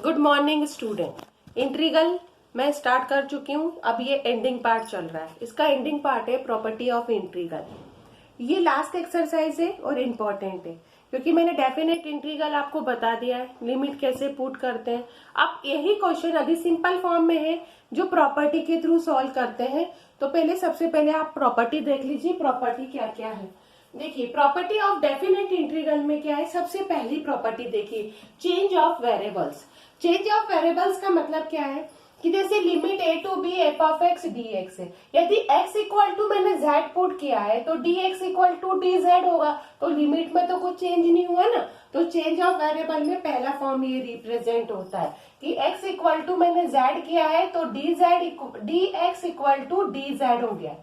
Good morning student. Integral मैं start कर चुकी हूँ। अब ये एंडिंग पार्ट चल रहा है। इसका एंडिंग पार्ट है प्रॉपर्टी ऑफ इंटीग्रल। ये लास्ट एक्सरसाइज है और इम्पोर्टेंट है क्योंकि मैंने डेफिनेट इंटीग्रल आपको बता दिया है, लिमिट कैसे पुट करते हैं। अब यही क्वेश्चन अभी सिंपल फॉर्म में है जो प्रॉपर्टी के थ्रू सॉल्व करते हैं। तो सबसे पहले आप प्रॉपर्टी देख लीजिए, प्रॉपर्टी क्या क्या है। देखिए प्रॉपर्टी ऑफ डेफिनेट इंटीग्रल में क्या है, सबसे पहली प्रॉपर्टी देखिए, change of variables. Change of variables का मतलब क्या है कि जैसे limit a to B F of x D X है, यदि x इक्वल टू मैंने z पुट किया है तो dx equal to D Z होगा, तो लिमिट में तो कुछ चेंज नहीं हुआ ना। तो चेंज ऑफ वेरिएबल में पहला फॉर्म ये रिप्रेजेंट होता है कि x इक्वल टू मैंने z किया है तो dx equal to D Z हो गया।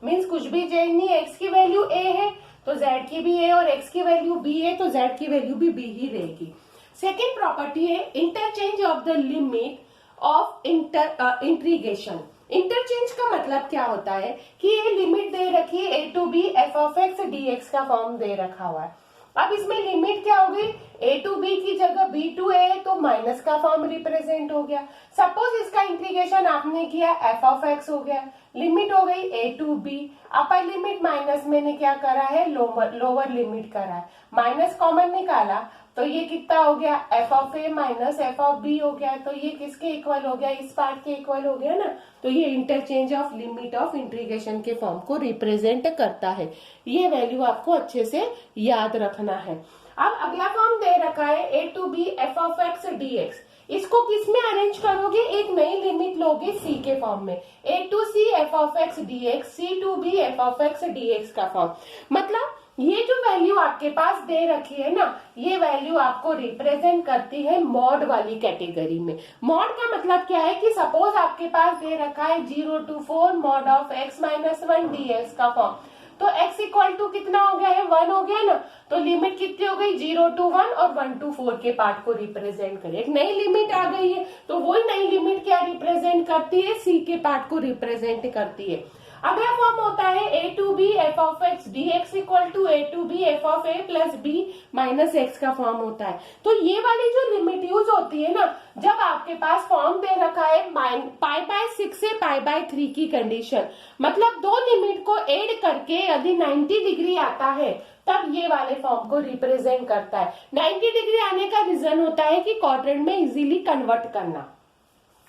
मीन्स कुछ भी चेंज नहीं, x की वैल्यू a है तो z की भी a और x की वैल्यू b है तो z की वैल्यू भी b ही रहेगी। सेकेंड प्रॉपर्टी है interchange of the limit of integration. Interchange का मतलब क्या होता है कि ये लिमिट दे रखी है a to B F of x D X का फॉर्म दे रखा हुआ है। अब इसमें लिमिट क्या हो गई, a टू b की जगह b टू a तो माइनस का फॉर्म रिप्रेजेंट हो गया। सपोज इसका इंटीग्रेशन आपने किया f ऑफ x हो गया, लिमिट हो गई a to b, upper limit minus मैंने क्या करा है, लोअर लिमिट करा है, माइनस कॉमन निकाला तो ये कितना हो गया, f of a minus f of b हो गया। तो ये किसके इक्वल हो गया, इस पार्ट के इक्वल हो गया ना। तो ये interchange of limit of integration के फॉर्म को रिप्रेजेंट करता है। ये वैल्यू आपको अच्छे से याद रखना है। अब अगला फॉर्म दे रखा है a to B F of x D X. इसको किस में अरेंज करोगे, एक नई लिमिट लोगे c के फॉर्म में, a to C F of x D X, C to B F of x D X का फॉर्म। मतलब ये जो वैल्यू आपके पास दे रखी है ना, ये वैल्यू आपको रिप्रेजेंट करती है मॉड वाली कैटेगरी में। मॉड का मतलब क्या है कि सपोज आपके पास दे रखा है 0 to 4 mod of x minus 1 dx का फॉर्म, तो x इक्वल टू कितना हो गया है, 1 हो गया ना। तो लिमिट कितनी हो गई, 0 to 1 और 1 to 4 के पार्ट को रिप्रेजेंट करे। एक नई लिमिट आ गई है तो वही नई लिमिट क्या रिप्रेजेंट करती है, c के पार्ट को रिप्रेजेंट करती है। अगला फॉर्म होता है a to B F of x D X equal to a to B F of a plus b minus X का फॉर्म होता है। तो ये वाली जो लिमिट यूज होती है ना, जब आपके पास फॉर्म दे रखा है पाई बाय 6 से पाई बाय 3 की कंडीशन, मतलब दो लिमिट को ऐड करके यदि 90 डिग्री आता है तब ये वाले फॉर्म को रिप्रेजेंट करता है। 90 डिग्री आने का रीजन होता है कि क्वाड्रेंट में इजीली कन्वर्ट करना।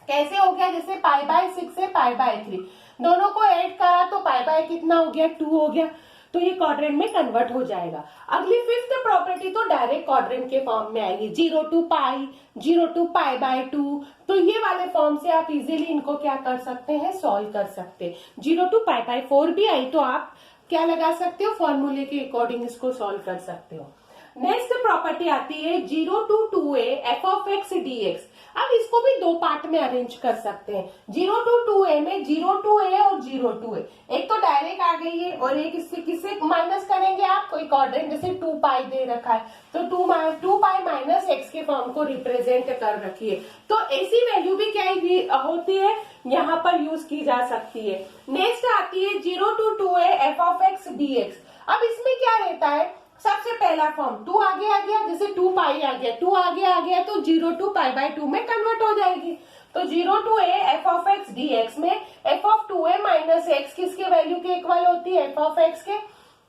कैसे हो गया, जैसे पाई बाय 6 से पाई बाय 3 दोनों को ऐड करा तो पाई बाय कितना हो गया, 2 हो गया, तो ये क्वाड्रेंट में कन्वर्ट हो जाएगा। अगली फिफ्थ प्रॉपर्टी तो डायरेक्ट क्वाड्रेंट के फॉर्म में आएगी, 0 to pi, 0 to pi by 2। तो ये वाले फॉर्म से आप इजीली इनको क्या कर सकते हैं, सॉल्व कर सकते हैं। 0 टू पाई बाय 4 भी आई तो आप क्या लगा सकते हो, फॉर्मूले के अकॉर्डिंग इसको सॉल्व कर सकते हो। नेक्स्ट प्रॉपर्टी आती है 0 to 2a F of x D X. अब इसको भी दो पार्ट में अरेंज कर सकते हैं। 0 टू 2a में 0 टू a और 0 टू a, एक तो डायरेक्ट आ गई है और एक इससे किससे माइनस करेंगे आप, कोई क्वाड्रेंट जैसे 2 पाई दे रखा है तो 2 पाई माइनस एक्स के फॉर्म को रिप्रेजेंट कर रखी है। तो ऐसी वैल्यू भी क्या होती है, यहाँ पर यूज की जा सकती है। नेक्स्ट आती है 0 to 2a F of x D X. अब इसमें क्या रहता है, सबसे पहला फॉर्म 2 आगे आ गया, जैसे 2 पाई आ गया, 2 आगे आ गया तो 0 टू पाई बाय 2 में कन्वर्ट हो जाएगी। तो 0 to a F of x D x में f of 2a minus x किसके वैल्यू के इक्वल होती है, एफ ऑफ एक्स के,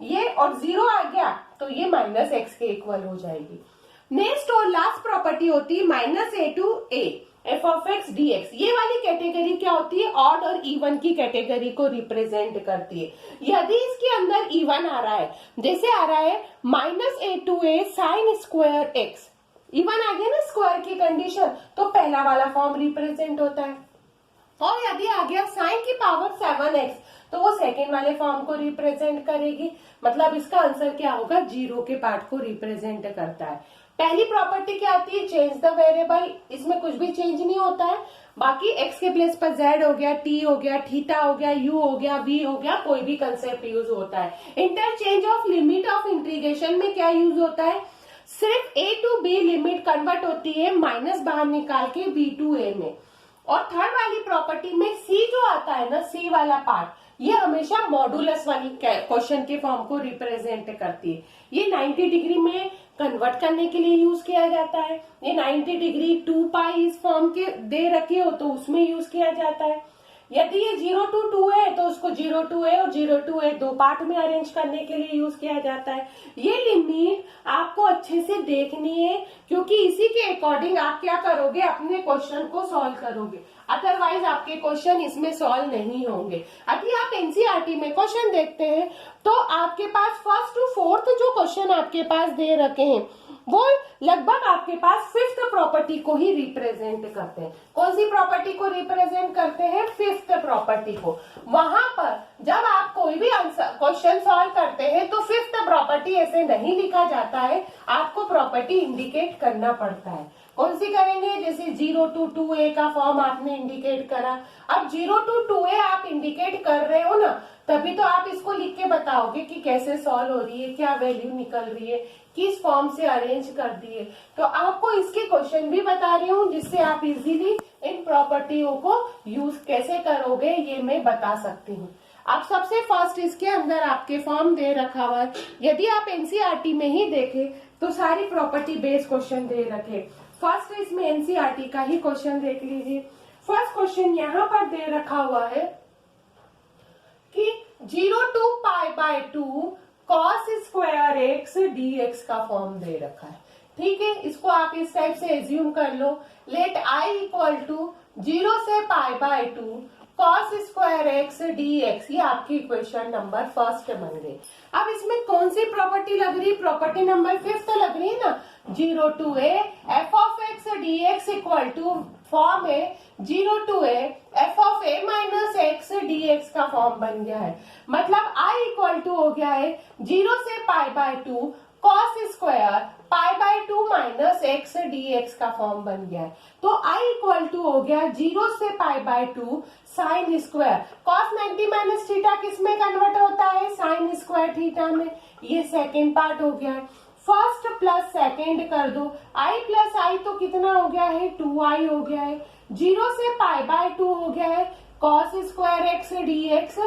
ये और 0 आ गया तो ये माइनस एक्स के इक्वल हो जाएगी। नेक्स्ट और लास्ट प्रॉपर्टी होती है minus a to a F of x D X. ये वाली कैटेगरी क्या होती है, ऑड और इवन की कैटेगरी को रिप्रेजेंट करती है। यदि इसके अंदर इवन आ रहा है, जैसे आ रहा है minus a to a sine square x, even आ गया ना स्क्वायर की कंडीशन, तो पहला वाला फॉर्म रिप्रेजेंट होता है। और यदि आ गया साइन की पावर 7x तो वो सेकेंड वाले फॉर्म को रिप्रेजेंट करेगी। मतलब इसका आंसर क्या होगा, 0 के पार्ट को रिप्रेजेंट करता है। पहली प्रॉपर्टी क्या आती है, चेंज द वेरिएबल, इसमें कुछ भी चेंज नहीं होता है। बाकी x के प्लेस पर z हो गया, t हो गया, थीटा हो गया, u हो गया, v हो गया, कोई भी कंसेप्ट यूज होता है। Interchange of limit of integration में क्या यूज होता है, सिर्फ a to b limit convert होती है माइनस बाहर निकाल के b टू a में। और थर्ड वाली प्रॉपर्टी में c जो आता है ना, c वाला पार्ट, ये हमेशा मॉडुलस वाली क्वेश्चन के फॉर्म को रिप्रेजेंट करती है। ये 90 डिग्री में कन्वर्ट करने के लिए यूज किया जाता है। ये 90 डिग्री 2 पाई इस फॉर्म के दे रखे हो तो उसमें यूज किया जाता है। यदि ये 0 to 2 है तो उसको 0 to a और 0 to a दो पार्ट में अरेंज करने के लिए यूज किया जाता है। ये लिमिट आपको अच्छे से देखनी है, क्योंकि इसी के अकॉर्डिंग आप क्या करोगे, अपने क्वेश्चन को सॉल्व करोगे, अदरवाइज आपके क्वेश्चन इसमें सॉल्व नहीं होंगे। यदि आप एनसीईआरटी में क्वेश्चन देखते हैं तो आपके पास 1st to 4th जो क्वेश्चन आपके पास दे रखे हैं वो लगभग आपके पास 5th प्रॉपर्टी को ही रिप्रेजेंट करते हैं। कौन सी प्रॉपर्टी को रिप्रेजेंट करते हैं? 5th प्रॉपर्टी को। वहां पर जब आप कोई भी आंसर क्वेश्चन सॉल्व करते हैं तो 5th प्रॉपर्टी ऐसे नहीं लिखा जाता है, आपको प्रॉपर्टी इंडिकेट करना पड़ता है। कौन सी करेंगे? जैसे 0 to 2a का फॉर्म आपने इंडिकेट करा। अब 0 to 2a आप इंडिकेट कर रहे हो ना, तभी तो आप इसको लिख के बताओगे कि कैसे सॉल्व हो रही है, क्या वैल्यू निकल रही है, किस फॉर्म से अरेंज कर दिए। तो आपको इसके क्वेश्चन भी बता रही हूँ जिससे आप इजीली इन प्रॉपर्टियों को यूज कैसे करोगे ये मैं बता सकती हूँ। अब सबसे फर्स्ट इसके अंदर आपके फॉर्म दे रखा हुआ है। यदि आप एनसीईआरटी में ही देखें तो सारी प्रॉपर्टी बेस्ड क्वेश्चन दे रखे। फर्स्ट इसमें एनसीईआरटी का ही क्वेश्चन देख लीजिए। फर्स्ट क्वेश्चन यहाँ पर दे रखा हुआ है कि 0 to π/2 cos square x dx का फॉर्म दे रखा है। ठीक है, इसको आप इस टाइप से एज्यूम कर लो। लेट i इक्वल टू 0 से π/2 cos स्क्वायर x dx, ये आपकी इक्वेशन नंबर फर्स्ट बन गई। अब इसमें कौन सी प्रॉपर्टी लग रही? प्रॉपर्टी नंबर 5th लग रही है ना। 0 to a f of x dx equal to form है 0 to a f of a minus x dx का फॉर्म बन गया है। मतलब i इक्वल टू हो गया है 0 से π/2 cos square π/2 minus x dx का फॉर्म बन गया है। तो i इक्वल टू हो गया 0 से π/2 sine square. cos 90 minus theta किस में कन्वर्ट होता है? साइन स्क्वायर थीटा में। ये सेकेंड पार्ट हो गया है। फर्स्ट प्लस सेकेंड कर दो, i प्लस i तो कितना हो गया है? 2i हो गया है। 0 से π/2 हो गया है cos square x dx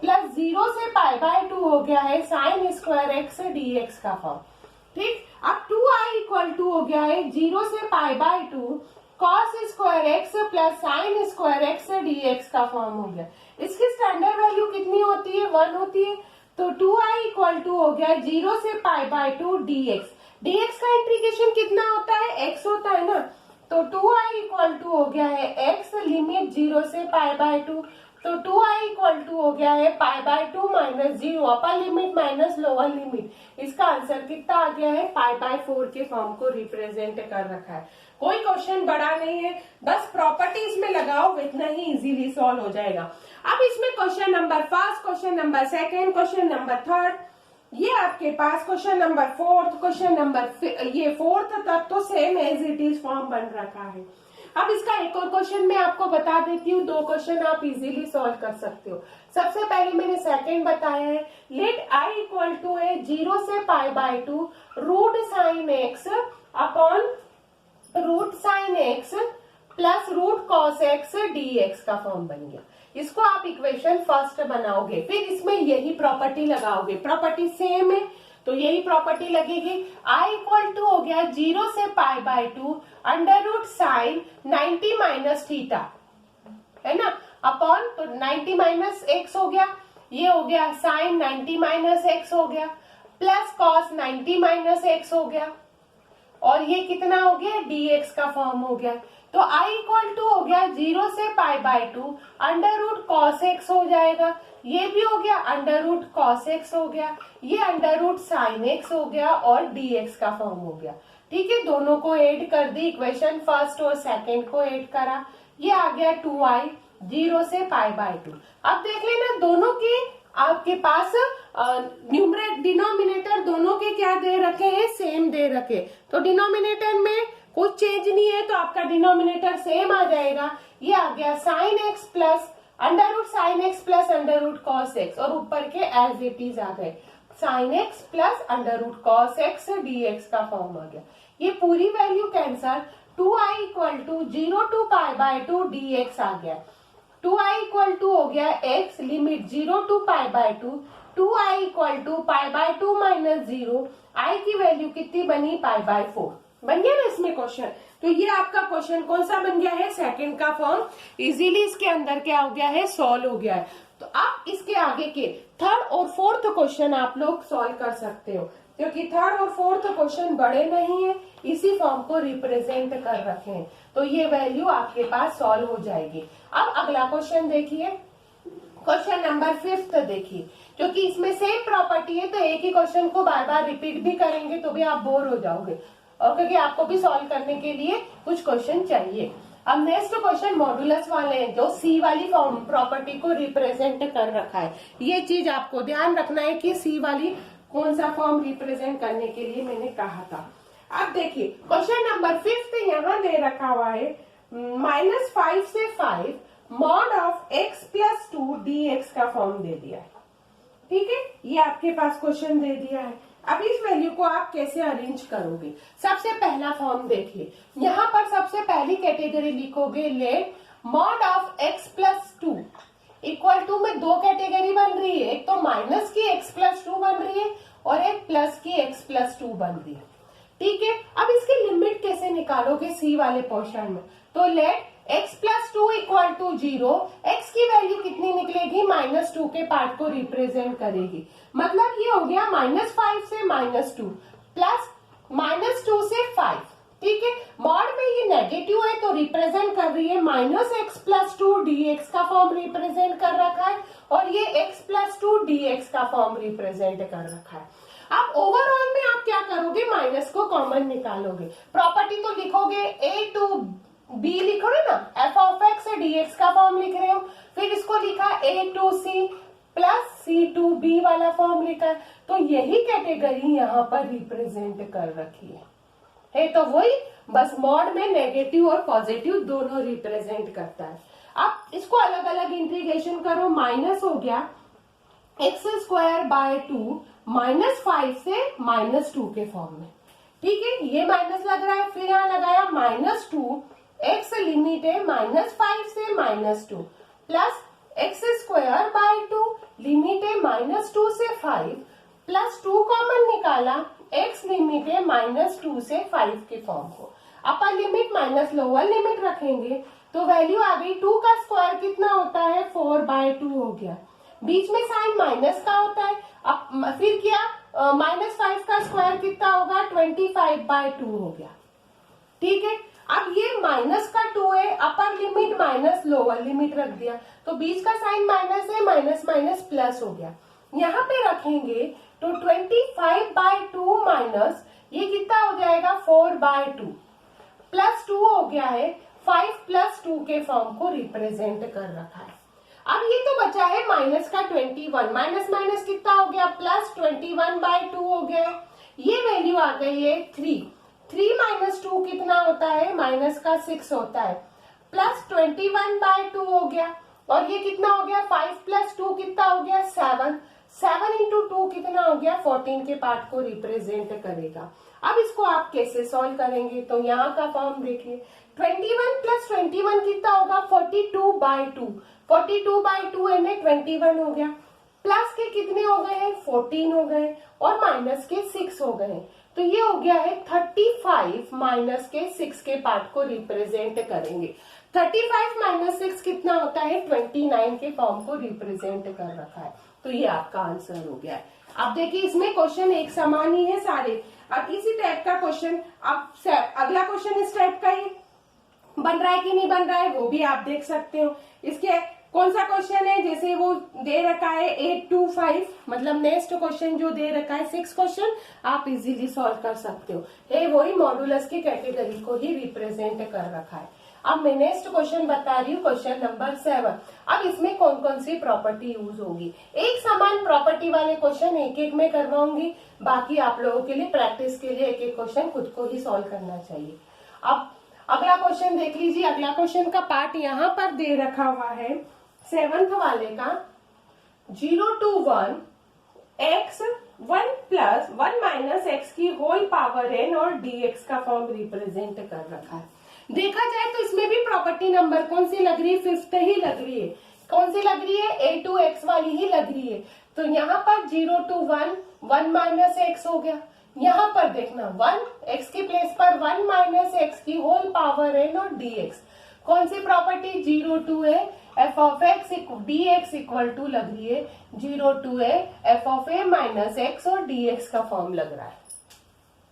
plus 0 से π/2 हो गया है साइन स्क्वायर x dx का फॉर्म। ठीक, अब 2i इक्वल टू हो गया है 0 से π/2 cos square x plus sine square x dx का फॉर्म हो गया। इसकी स्टैंडर्ड वैल्यू कितनी होती है? 1 होती है। तो 2i इक्वल टू हो गया 0 से π/2 dx। dx का इंटीग्रेशन कितना होता है? x होता है ना। तो 2i इक्वल टू हो गया है x लिमिट 0 से π/2। तो 2i इक्वल टू हो गया है π/2 minus 0 upper limit minus lower limit. इसका आंसर कितना आ गया है? π/4 के फॉर्म को रिप्रेजेंट कर रखा है। कोई क्वेश्चन बड़ा नहीं है, बस प्रॉपर्टी इसमें लगाओ, इतना ही इजीली सॉल्व हो जाएगा। अब इसमें question number first, question number second, question number third, ये आपके पास question number fourth, question number ये फोर्थ तक तो same as it is form बन रखा है। अब इसका एक और क्वेश्चन मैं आपको बता देती हूँ, दो क्वेश्चन आप इजीली सॉल्व कर सकते हो। सबसे पहले मैंने सेकंड बताया है, लेट i इक्वल टू है 0 से π/2 root sine x upon root sine x plus root cos x dx का फॉर्म बन गया। इसको आप इक्वेशन फर्स्ट बनाओगे, फिर इसमें यही प्रॉपर्टी लगाओगे। प्रॉपर्टी सेम है तो यही प्रॉपर्टी लगेगी। i इक्वल टू हो गया 0 से π/2 under root sine 90 minus theta, है ना, अपॉन तो 90 माइनस x हो गया, ये हो गया साइन 90 माइनस x हो गया, प्लस कॉस 90 माइनस x हो गया, और ये कितना हो गया? dx का फॉर्म हो गया। तो i इक्वल टू हो गया 0 से π/2 अंडर रूट कॉस x हो जाएगा, ये भी हो गया अंडर रूट कॉस x हो गया, ये अंडर रूट साइन x हो गया, और dx का फॉर्म हो गया। ठीक है, दोनों को ऐड कर दी, इक्वेशन फर्स्ट और सेकंड को ऐड करा, ये आ गया 2i 0 से π/2। अब देख लेना दोनों के आपके पास डिनोमिनेटर दोनों के क्या दे रखे हैं? सेम दे रखे। तो डिनोमिनेटर में कुछ चेंज नहीं है तो आपका डिनोमिनेटर सेम आ जाएगा। ये आ गया sine X plus under root sine X plus under root cos X, और ऊपर के एज इट इज आ गए sine X plus under root cos X dx का फॉर्म आ गया। ये पूरी value cancel 2i equal to 0 to π/2 dx आ गया। 2i इक्वल टू हो गया x, limit 0 to pi by 2, 2i equal to pi by 2 minus 0, i की वैल्यू कितनी बनी, पाई बाय 4। बन गया ना इसमें क्वेश्चन। तो ये आपका क्वेश्चन कौन सा बन गया है, सेकंड का फॉर्म। इजीली इसके अंदर क्या हो गया है, सॉल्व हो गया है। तो आप इसके आगे के थर्ड और फोर्थ क्वेश्चन आप लोग सॉल्व कर सकते हो, क्योंकि थर्ड और फोर्थ क्वेश्चन बड़े नहीं है, इसी फॉर्म को रिप्रेजेंट कर रखे हैं। तो ये वैल्यू आपके पास सॉल्व हो जाएगी। अब अगला क्वेश्चन देखिए, क्वेश्चन नंबर 5 देखिए। क्योंकि इसमें सेम प्रॉपर्टी है तो एक ही क्वेश्चन को बार बार रिपीट भी करेंगे तो भी आप बोर हो जाओगे, और क्योंकि आपको भी सॉल्व करने के लिए कुछ क्वेश्चन चाहिए। अब नेक्स्ट क्वेश्चन मॉडुलस वाले हैं, जो सी वाली फॉर्म प्रॉपर्टी को रिप्रेजेंट कर रखा है। ये चीज आपको ध्यान रखना है कि सी वाली कौन सा फॉर्म रिप्रेजेंट करने के लिए मैंने कहा था। अब देखिए क्वेश्चन नंबर 5 यहाँ दे रखा हुआ है -5 से 5 mod of x plus 2 dx का फॉर्म दे दिया है। ठीक है, ये आपके पास क्वेश्चन दे दिया है। अब इस वैल्यू को आप कैसे अरेंज करोगे। सबसे पहला फॉर्म देखिए, यहाँ पर सबसे पहली कैटेगरी लिखोगे, let mod of x plus 2 equal to में दो कैटेगरी बन रही है, एक तो माइनस की x प्लस 2 बन रही है और एक प्लस की x प्लस 2 बन रही है। ठीक है, अब इसकी लिमिट कैसे निकालोगे सी वाले पोर्शन में। तो let x plus 2 equal to 0, x की वैल्यू कितनी निकलेगी, -2 के पार्ट को रिप्रेजेंट करेगी। मतलब ये हो गया -5 से -2 प्लस -2 से 5। ठीक है, मॉड में ये नेगेटिव है तो रिप्रेजेंट कर रही है -x प्लस 2 dx का फॉर्म रिप्रेजेंट कर रखा है, और ये x प्लस 2 dx का फॉर्म रिप्रेजेंट कर रखा है। अब ओवरऑल में आप क्या करोगे, माइनस को कॉमन निकालोगे। प्रॉपर्टी तो लिखोगे a टू b लिखोगे ना, f ऑफ x से dx का फॉर्म लिख रहे हो, फिर इसको लिखा a to c plus c to b वाला फॉर्म लिखा है। तो यही कैटेगरी यहाँ पर रिप्रेजेंट कर रखी है तो वही, बस मॉड में नेगेटिव और पॉजिटिव दोनों रिप्रेजेंट करता है। अब इसको अलग अलग इंटीग्रेशन करो, माइनस हो गया x² बाय 2 -5 से -2 के फॉर्म में। ठीक है, ये माइनस लग रहा है, फिर यहाँ लगाया -2, x लिमिट है -5 से -2 प्लस x² बाय 2 लिमिट है -2 से 5 प्लस 2 कॉमन निकाला, x लिमिट है -2 से 5 के फॉर्म को। अपर लिमिट माइनस लोअर लिमिट रखेंगे तो वैल्यू आ गई, 2 का स्क्वायर कितना होता है, 4/2 हो गया। बीच में साइन माइनस का होता है, अब फिर क्या, -5 का स्क्वायर कितना होगा, 25/2 हो गया। ठीक है, अब ये माइनस का 2 है, अपर लिमिट माइनस लोअर लिमिट रख दिया तो बीच का साइन माइनस है, माइनस माइनस प्लस हो गया। यहाँ पे रखेंगे तो 25/2 माइनस ये कितना हो जाएगा, 4/2 प्लस 2 हो गया है, 5 प्लस 2 के फॉर्म को रिप्रेजेंट कर रखा है। अब ये तो बचा है माइनस का 21, माइनस माइनस कितना हो गया, प्लस 21/2 हो गया। ये वैल्यू आ गई है 3 माइनस 2 कितना होता है, माइनस का 6 होता है, प्लस 21/2 हो गया। और ये कितना हो गया, 5 प्लस 2 कितना हो गया, 7 इंटू 2 कितना हो गया, 14 के पार्ट को रिप्रेजेंट करेगा। अब इसको आप कैसे सॉल्व करेंगे, तो यहाँ का फॉर्म देखिए, 21 प्लस 21 कितना होगा, 42/2, 42/2 यानी 21 हो गया, प्लस के कितने हो गए हैं, 14 हो गए, और माइनस के 6 हो गए। तो ये हो गया है 35 माइनस के 6 के पार्ट को रिप्रेजेंट करेंगे। 35 माइनस 6 कितना होता है, 29 के फॉर्म को रिप्रेजेंट कर रखा है। तो ये आपका आंसर हो गया है। अब देखिए इसमें क्वेश्चन एक समान ही है सारे। अब इसी टाइप का क्वेश्चन, अब अगला क्वेश्चन इस टाइप का ही बन रहा है कि नहीं बन रहा है वो भी आप देख सकते हो। इसके कौन सा क्वेश्चन है, जैसे वो दे रखा है 8 to 5, मतलब नेक्स्ट क्वेश्चन जो दे रखा है 6 क्वेश्चन आप इजीली सॉल्व कर सकते हो। ये वही मॉडुलस की कैटेगरी को ही रिप्रेजेंट कर रखा है। अब मैं नेक्स्ट क्वेश्चन बता रही हूँ, क्वेश्चन नंबर 7। अब इसमें कौन कौन सी प्रॉपर्टी यूज होगी। एक समान प्रॉपर्टी वाले क्वेश्चन एक एक में करवाऊंगी, बाकी आप लोगों के लिए प्रैक्टिस के लिए एक एक क्वेश्चन खुद को ही सॉल्व करना चाहिए। अब अगला क्वेश्चन देख लीजिए। अगला क्वेश्चन का पार्ट यहाँ पर दे रखा हुआ है 7th वाले का, 0 to 1 x 1 plus 1 minus x की होल पावर n और dx का फॉर्म रिप्रेजेंट कर रखा है। देखा जाए तो इसमें भी प्रॉपर्टी नंबर कौन सी लग रही है, फिफ्थ ही लग रही है। कौन सी लग रही है, a2x वाली ही लग रही है। तो यहाँ पर 0 to 1 1 माइनस एक्स हो गया। यहाँ पर देखना 1 x के प्लेस पर 1 माइनस एक्स की होल पावर n और dx। कौन सी property, 0 to a f of x dx equal to लग रही है 0 to a f of a minus x और dx का फॉर्म लग रहा है।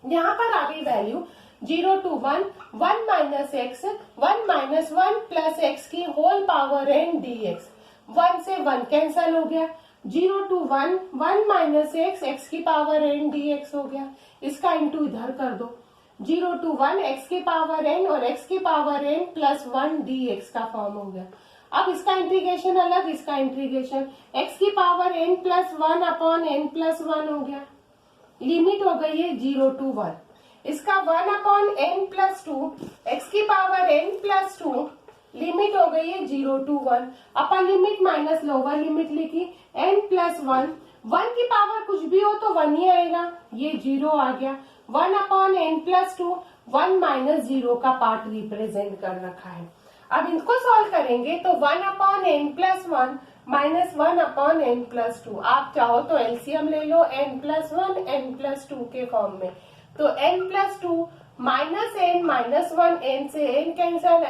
यहाँ पर आ गई value 0 to 1 1 minus x 1 minus 1 plus x की होल पावर n dx। 1 से 1 कैंसल हो गया। 0 to 1 1 माइनस एक्स एक्स की पावर n dx हो गया। इसका इंटू इधर कर दो। 0 to 1 एक्स की पावर n और एक्स की पावर n प्लस 1 dx का फॉर्म हो गया। अब इसका इंटीग्रेशन अलग, इसका इंटीग्रेशन एक्स की power n plus 1 upon n plus 1 हो गया। लिमिट हो गई है 0 to 1। इसका 1 अपॉन n प्लस 2 एक्स की पावर n प्लस 2 लिमिट हो गई है 0 to 1। Upper limit minus lower limit लिखी n प्लस 1। 1 की पावर कुछ भी हो तो 1 ही आएगा, ये 0 आ गया। 1 अपॉन n प्लस 2 1 माइनस 0 का पार्ट रिप्रेजेंट कर रखा है। अब इनको सॉल्व करेंगे तो 1 upon n plus 1 minus 1 upon n plus 2। आप चाहो तो एलसीएम ले लो n प्लस 1 n प्लस 2 के फॉर्म में। तो n plus 2 minus n minus 1 n से n कैंसल,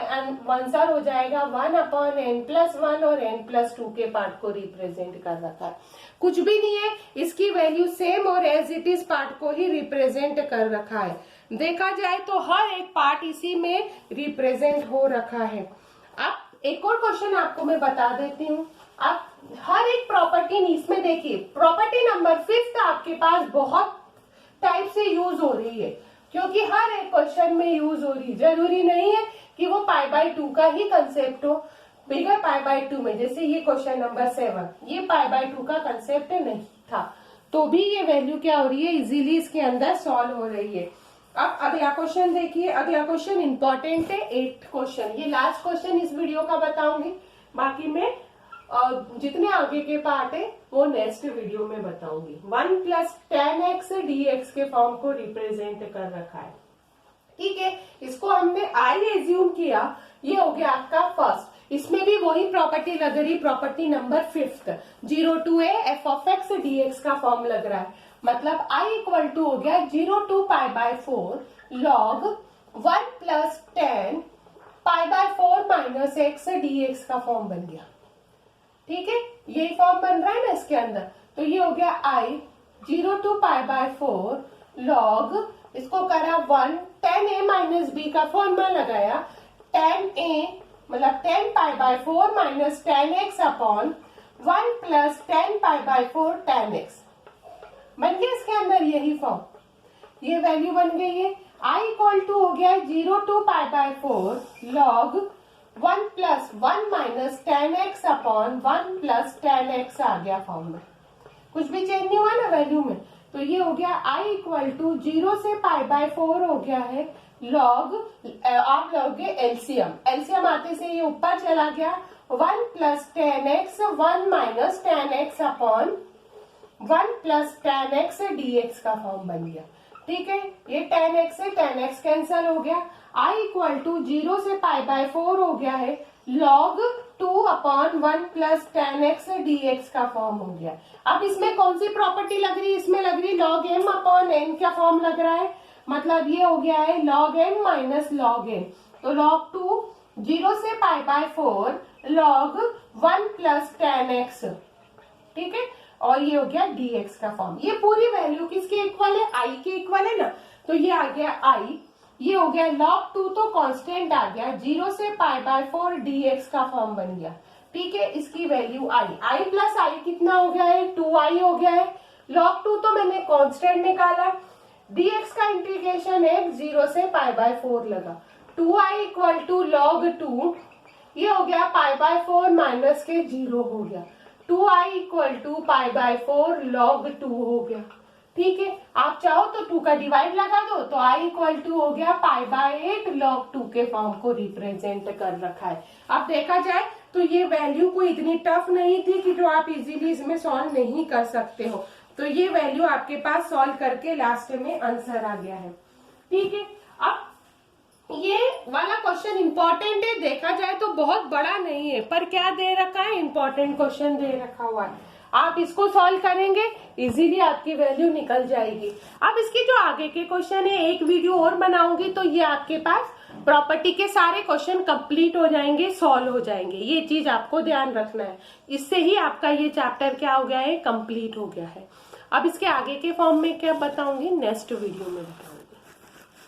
आंसर हो जाएगा 1 अपॉन n प्लस 1 और n प्लस 2 के पार्ट को रिप्रेजेंट कर रखा है। कुछ भी नहीं है, इसकी वैल्यू सेम और एज इट इज पार्ट को ही रिप्रेजेंट कर रखा है। देखा जाए तो हर एक पार्ट इसी में रिप्रेजेंट हो रखा है। अब एक और क्वेश्चन आपको मैं बता देती हूँ। अब हर एक प्रॉपर्टी इसमें देखिए, प्रॉपर्टी नंबर 5 आपके पास बहुत टाइप से यूज हो रही है, क्योंकि हर एक क्वेश्चन में यूज हो रही है। जरूरी नहीं है कि वो π/2 का ही कंसेप्ट हो। बिगर π/2 में, जैसे ये क्वेश्चन नंबर 7, ये π/2 का कंसेप्ट नहीं था, तो भी ये वैल्यू क्या हो रही है, इजीली इसके अंदर सॉल्व हो रही है। अब अगला क्वेश्चन देखिए। अगला क्वेश्चन इंपॉर्टेंट है, 8th क्वेश्चन। ये लास्ट क्वेश्चन इस वीडियो का बताऊंगी, बाकी मैं जितने आगे के पार्ट है वो नेक्स्ट वीडियो में बताऊंगी। 1 प्लस tan x dx के फॉर्म को रिप्रेजेंट कर रखा है, ठीक है। इसको हमने आई एज्यूम किया, ये हो गया आपका फर्स्ट। इसमें भी वही प्रॉपर्टी लग रही, property number 5th 0 to a f of x dx का फॉर्म लग रहा है। मतलब i इक्वल टू हो गया 0 to π/4 log 1 plus tan π/4 minus x dx का फॉर्म बन गया, ठीक है। यही फॉर्म बन रहा है ना इसके अंदर। तो ये हो गया i 0 to π/4 log, इसको करा 1 tan a माइनस b का फॉर्मूला लगाया, tan a मतलब tan π/4 minus tan x upon 1 plus tan π/4 tan x बन गया इसके अंदर यही फॉर्म, ये वैल्यू बन गई है। i इक्वल टू हो गया 0 to π/4 log 1 plus 1 minus tan x upon 1 plus tan x आ गया फॉर्म में, कुछ भी चेंज नहीं हुआ ना वैल्यू में। तो ये हो गया i इक्वल टू 0 से π/4 हो गया है log, आप लोगे एलसीएम, एलसीएम आते से ये ऊपर चला गया, 1 plus tan x 1 minus tan x upon 1 plus tan x dx का फॉर्म बन गया, ठीक है। ये tan x से tan x कैंसल हो गया। i इक्वल टू 0 से π/4 हो गया है log 2 upon 1 plus tan x dx का फॉर्म हो गया। अब इसमें कौन सी प्रॉपर्टी लग रही है, इसमें लग रही log m अपॉन n का फॉर्म लग रहा है। मतलब ये हो गया है log m minus log n। तो log 2 0 से π/4 log 1 प्लस tan x, ठीक है। और ये हो गया dx का फॉर्म। ये पूरी वैल्यू किसके इक्वल है, i के इक्वल है ना। तो ये आ गया i, ये हो गया log 2 तो कांस्टेंट आ गया, 0 से π/4 dx का फॉर्म बन गया, ठीक है। इसकी वैल्यू i प्लस i कितना हो गया है, 2i हो गया है। log 2 तो मैंने कांस्टेंट निकाला, dx का इंटीग्रेशन है 0 से π/4 लगा, 2i इक्वल टू log 2, ये हो गया π/4 माइनस के 0 हो गया, 2i इक्वल टू π/4 log 2 हो गया, ठीक है। आप चाहो तो 2 का डिवाइड लगा दो, तो i इक्वल टू हो गया π/8 log 2 के फॉर्म को रिप्रेजेंट कर रखा है। अब देखा जाए तो ये वैल्यू कोई इतनी टफ नहीं थी कि जो आप इजीली इसमें सॉल्व नहीं कर सकते हो। तो ये वैल्यू आपके पास सॉल्व करके लास्ट में आंसर आ गया है, ठीक है। अब ये वाला क्वेश्चन इंपॉर्टेंट है, देखा जाए तो बहुत बड़ा नहीं है, पर क्या दे रखा है, इंपॉर्टेंट क्वेश्चन दे रखा हुआ है। आप इसको सॉल्व करेंगे इजीली, आपकी वैल्यू निकल जाएगी। अब इसके जो आगे के क्वेश्चन है, एक वीडियो और बनाऊंगी तो ये आपके पास प्रॉपर्टी के सारे क्वेश्चन कंप्लीट हो जाएंगे, सॉल्व हो जाएंगे। ये चीज आपको ध्यान रखना है, इससे ही आपका ये चैप्टर क्या हो गया है, कंप्लीट हो गया है। अब इसके आगे के फॉर्म में क्या बताऊंगी, नेक्स्ट वीडियो में बताऊंगी।